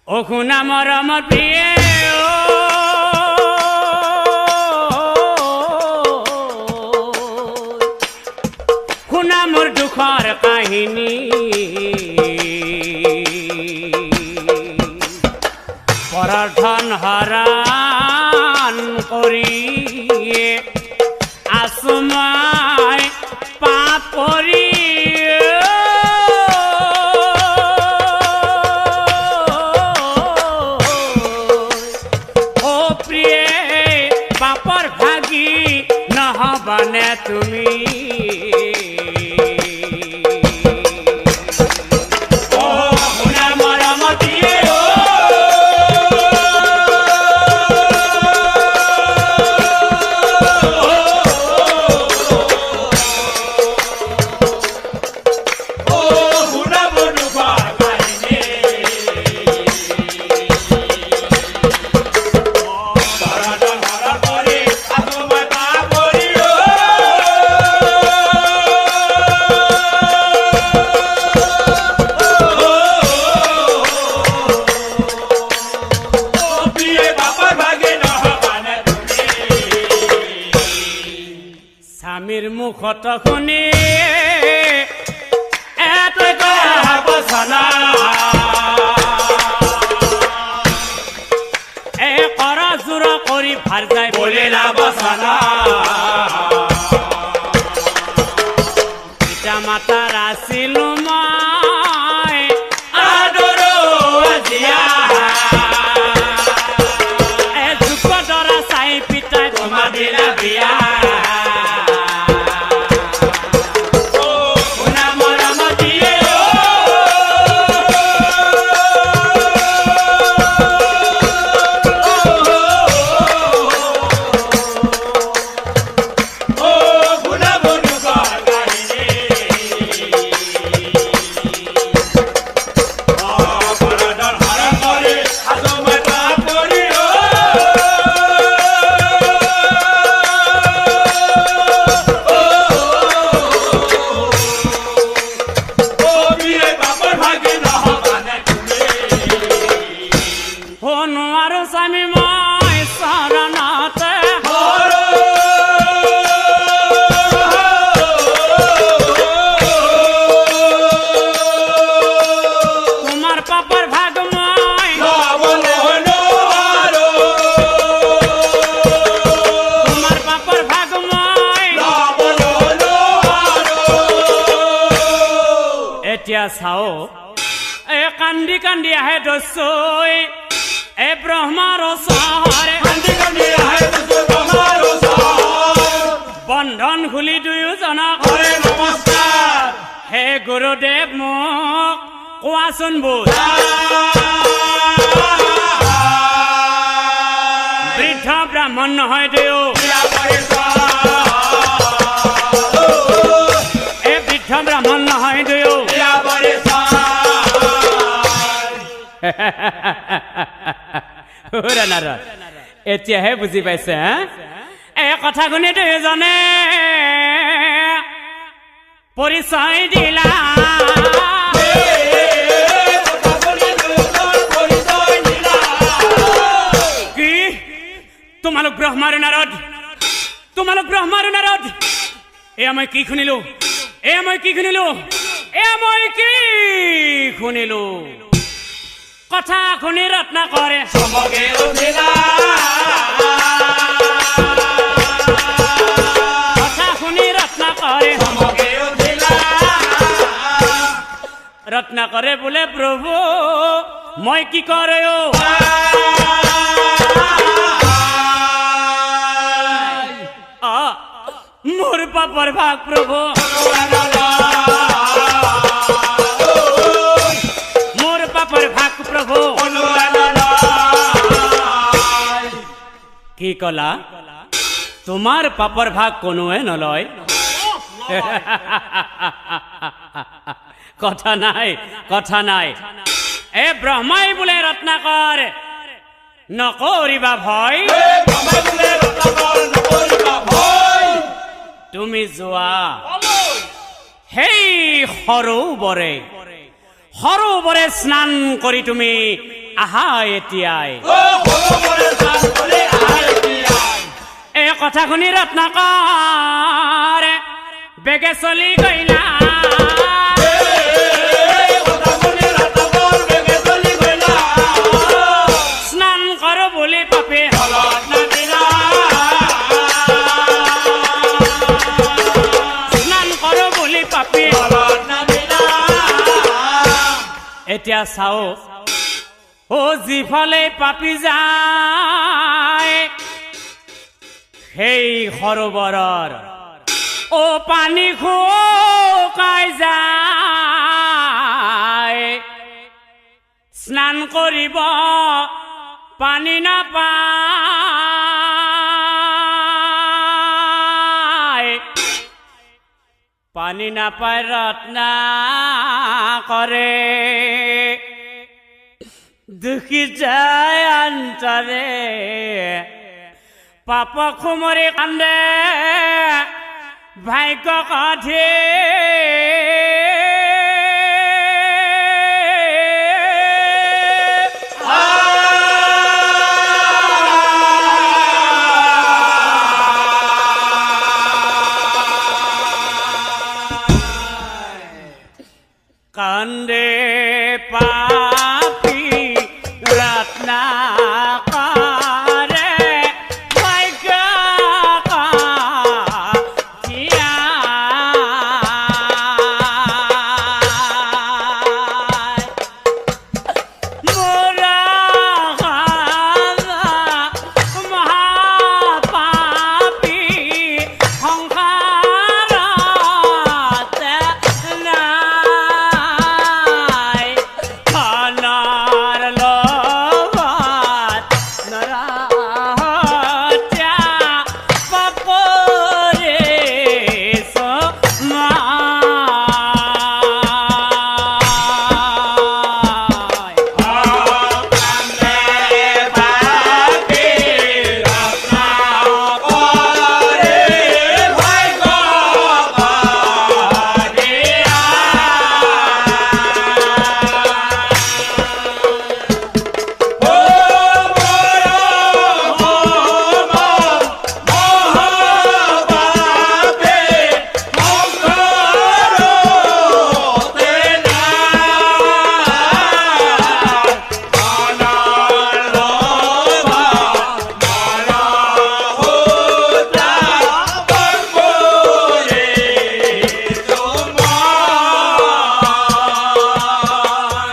ও শুনা মৰমৰ প্ৰিয়ে শুনা মোৰ দুখৰ কাহিনী পৰৰ ধন হৰণ কৰি আছো মই পাপ কৰি ও প্ৰিয়ে পাপৰ ভাগি নহবানে তুমি শুনা মৰমৰ দিয়ে শুনা বনুবা কাহিনী ধৰণ হৰণ কৰি আছো মই পাপ কৰিলো প্ৰিয়ে বাপৰ ভাগে নহবানে স্বামীৰ মুখত শুনি এতে হব সনা এ কৰ জোৰ কৰি ভাৰ যায় বলে যাব সনা পিতা মাতাৰ আছিলো মই আদৰো আজিয়া এ যুগ দৰা চাই পিতাই তোমা দিলা বিয়া শুনা মৰমৰ দিয়ে শুনা বনুবা কাহিনী ধৰণ হৰণ কৰি আছো মই পাপ কৰিলো প্ৰিয়ে বাপৰ ভাগে নহবানে শুনো আৰু স্বামী মই চৰণতে তোমাৰ পাপৰ ভাগ মই তোমাৰ পাপৰ ভাগ মই এতিয়া চাও এ কান্দি কান্দি আহে দস্যই এ ব্ৰহ্মাৰ চহৰে বন্ধন খুলি দুয়োজনক হে গুৰুদেৱ মোক কোৱাচোন বুজ বৃদ্ধ ব্ৰাহ্মণ নহয় দেও এ বৃদ্ধ ব্ৰাহ্মণ নহয় দেও এতিয়াহে বুজি পাইছে হা এই কথা শুনি দুয়োজনে পৰিচয় দিলা কি ব্ৰহ্মাৰ নাৰদ, তোমালোক ব্ৰহ্মাৰ নাৰদ, এয়া মই কি শুনিলো, এয়া মই কি শুনিলো, এয়া মই কি শুনিলো। কথা শুনি ৰত্নাকৰে চমকে উঠিলা কথা শুনি ৰত্নাকৰে চমকে উঠিলা ৰত্নাকৰে বোলে প্ৰভু মই কি কৰে অ মোৰ পাপৰ ভাগ প্ৰভু, মোৰ পাপৰ ভাগ প্ৰভু। কি কলা? তোমাৰ পাপৰ ভাগ কোনোৱে নলয়। কথা নাই, কথা নাই। এ ব্ৰহ্মাই বোলে ৰত্নাকৰ নকৰিবা ভয়, তুমি যোৱা সেই সৰোবৰে, সৰোবৰে স্নান কৰি তুমি আহা এতিয়াই। এই কথা শুনি ৰত্নাকৰ বেগে চলি গইলা, স্নান কৰো বুলি পাপে স্নান কৰো বুলি পাপে। এতিয়া চাও ও যিফালে পাপি যায় সেই সৰোবৰৰ ও পানী শুকাই যায়, স্নান কৰিব পানী নাপায়, পানী নাপায় ৰত্নাকৰে দুখী যায় অন্তৰে, পাপ খুমৰি কান্দে ভাগ্য কাঠে। কান্দে পাপি ৰত্নাকৰে ভাগ্য কাঠিয়া। মোৰ মহাপাপী সংসাৰতে নাই, ধনৰ লোভত নৰহত্যা পাপ কৰিছো মই।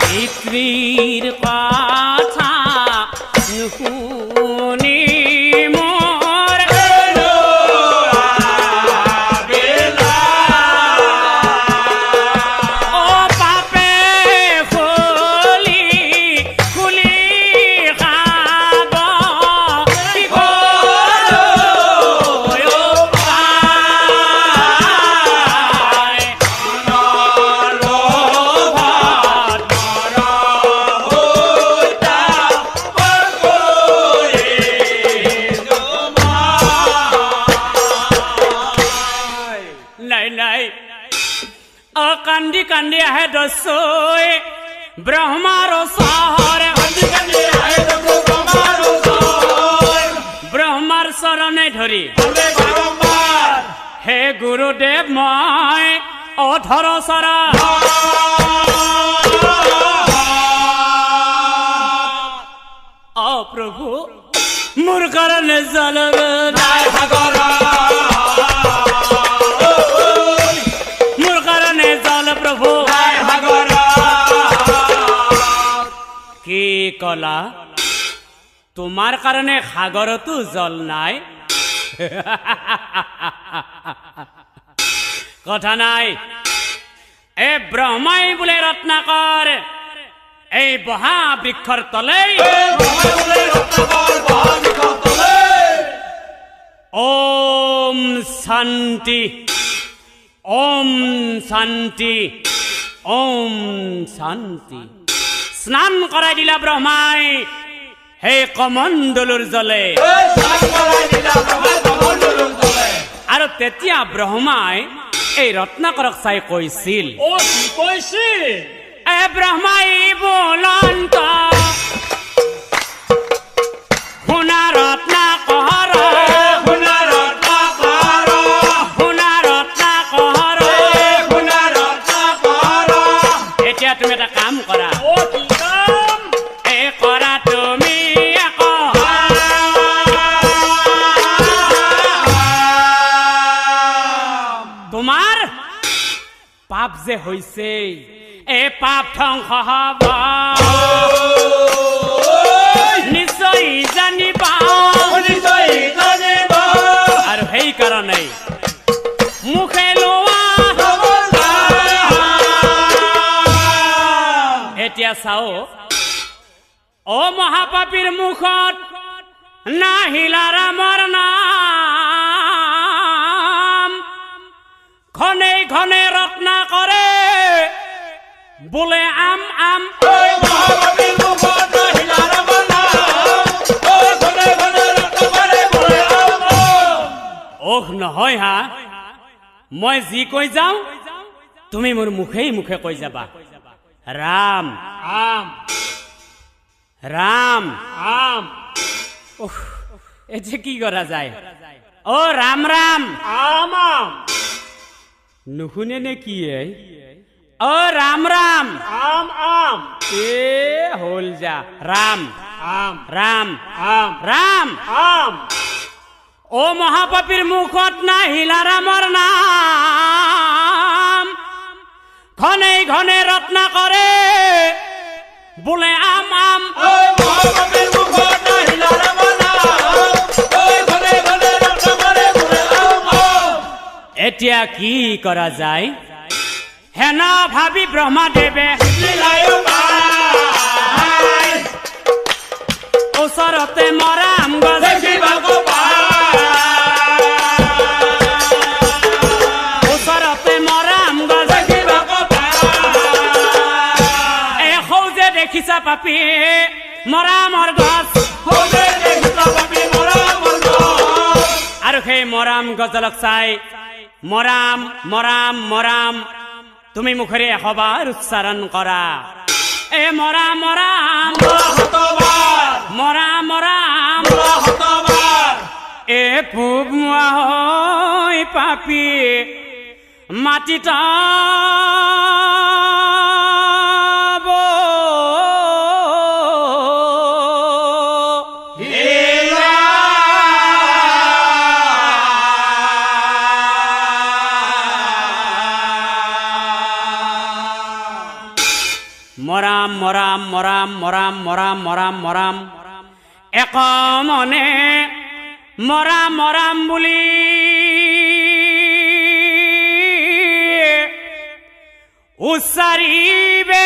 পিতৃৰ কথা নুশুনি মোৰ ও পাপে খুলি খুলি খাব কি কৰো পাই। নাই নাই অ কান্দি কান্দি আহে দস্যই ব্ৰহ্মাৰ চহৰে, ব্ৰহ্মাৰ হৰচৰ অ প্ৰভু মোৰ কাৰণে জলৰ নাই সাগৰ মোৰ কাৰণে জল প্ৰভু নাই সাগৰ কি কলা তোমাৰ কাৰণে সাগৰতো জল নাই কথা নাই এ ব্ৰহ্মাই বোলে ৰত্নাকৰ এই বহা বৃক্ষৰ তলে ওম শান্তি ওম শান্তি ওম শান্তি স্নান কৰাই দিলা ব্ৰহ্মাই সেই কমণ্ডলুৰ জলে আৰু তেতিয়া ব্ৰহ্মাই এই ৰত্নাকৰক চাই কৈছিল অ কি কৈছিল এ ব্ৰহ্মাই বুলন্ত শুনা ৰত্নাকৰ শুনা ৰত্নাকৰ শুনা ৰত্নাকৰ শুনা ৰত্নাকৰ এতিয়া তুমি এটা কাম কৰা অ কি কাম এ কৰা তুমি আকৌ তোমাৰ পাপ যে হৈছে এ পাপ ধ্বংস হব নিশ্চয় জানিবা নিশ্চয় জানিব আৰু সেইকাৰণে মুখে লোৱা এতিয়া চাও অ মহাপাপীৰ মুখত নাহিলা ৰামৰ নাম ঘনে ঘনে ৰত্না কৰে বোলে আম আম মহাবাবীৰ মুখত নাহিলা ৰামৰ নাম ঘনে ঘনে ৰত্ন কৰে বোলে আম আম অহ নহয় হা মই যি কৈ যাওঁ তুমি মোৰ মুখেই মুখে কৈ যাবা ৰাম আম ৰাম আম উফ, এতিয়া কি কৰা যায় অ ৰাম ৰাম আম আম নুশুনে নে কি অ ৰাম ৰাম আম আম এ হ'ল যা ৰাম আম ৰাম আম ৰাম আম অ মহাপাপীৰ মুখত নাহিলা ৰামৰ নাম ঘনে ঘনে ৰত্না কৰে বোলে আম আম মহাবাবীৰ মুখত নাহিলা ৰামৰ নাম ঘনে ঘনে ৰত্ন কৰে বোলে আম আম এতিয়া কি কৰা যায় হেন ভাবি ব্ৰহ্মাদেৱে লীলায়ো পাই ওচৰতে মৰা আম গছ দেখিবাক পাই ওচৰতে মৰা আম গছ দেখিবাক পাই এ সৌজে দেখিছা পাপী মৰা আমৰ গছ সৌজে দেখিছা পাপী মৰা আমৰ গছ আৰু সেই মৰাম গছডালক চাই মৰাম মৰাম মৰাম তুমি মুখেৰে এশবাৰ উচ্চাৰণ কৰা এ মৰাম মৰাম শতবাৰ মৰাম মৰাম শতবাৰ এ পূব মোৱা হৈ পাপী মাটিত মৰাম মৰাম মৰাম মৰাম মৰাম মৰাম মৰাম এক মনে মৰাম মৰাম বুলি উচ্চাৰিবে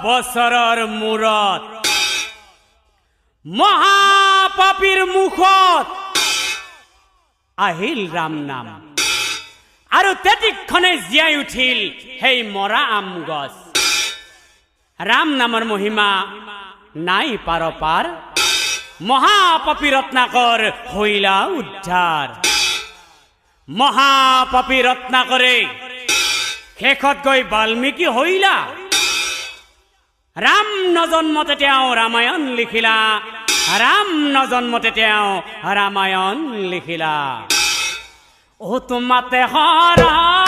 বছৰৰ মূৰত মহাপাপীৰ মুখত আহিল ৰাম নাম আৰু তেতিক্ষণে জীয়াই উঠিল সেই মৰা আম গছ ৰাম নামৰ মহিমা নাই পাৰ পাৰ মহাপাপী ৰত্নাকৰ হৈলা উদ্ধাৰ। মহাপাপী ৰত্নাকৰে শেষত গৈ বাল্মীকি হৈলা। ৰাম নজন্মতে তেওঁ ৰামায়ণ লিখিলা। ৰাম নজন্মতে তেওঁ ৰামায়ণ লিখিলা। ও তোমাতে হৰা